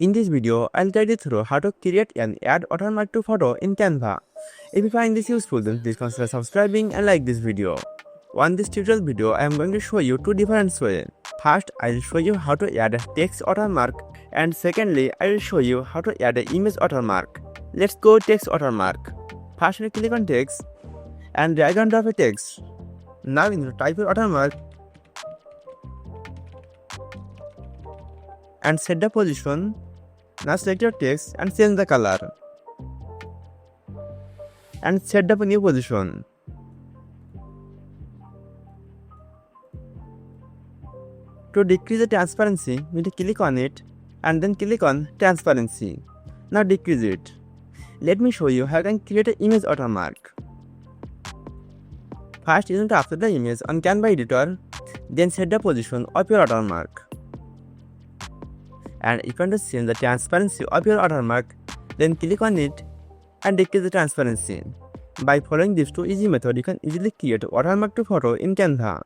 In this video, I'll guide you through how to create and add watermark to photo in Canva. If you find this useful, then please consider subscribing and like this video. On this tutorial video, I am going to show you two different ways. First, I will show you how to add a text watermark, and secondly, I will show you how to add an image watermark. Let's go text watermark. First, we click on text and drag and drop a text. Now, in the type your watermark and set the position. Now select your text and change the color and set up a new position. To decrease the transparency, we need to click on it and then click on transparency. Now decrease it. Let me show you how you can create an image watermark. First, you need to upload the image on Canva editor, then set the position of your watermark. And if you want to change the transparency of your watermark, then click on it and decrease the transparency. By following these two easy methods, you can easily create a watermark to photo in Canva.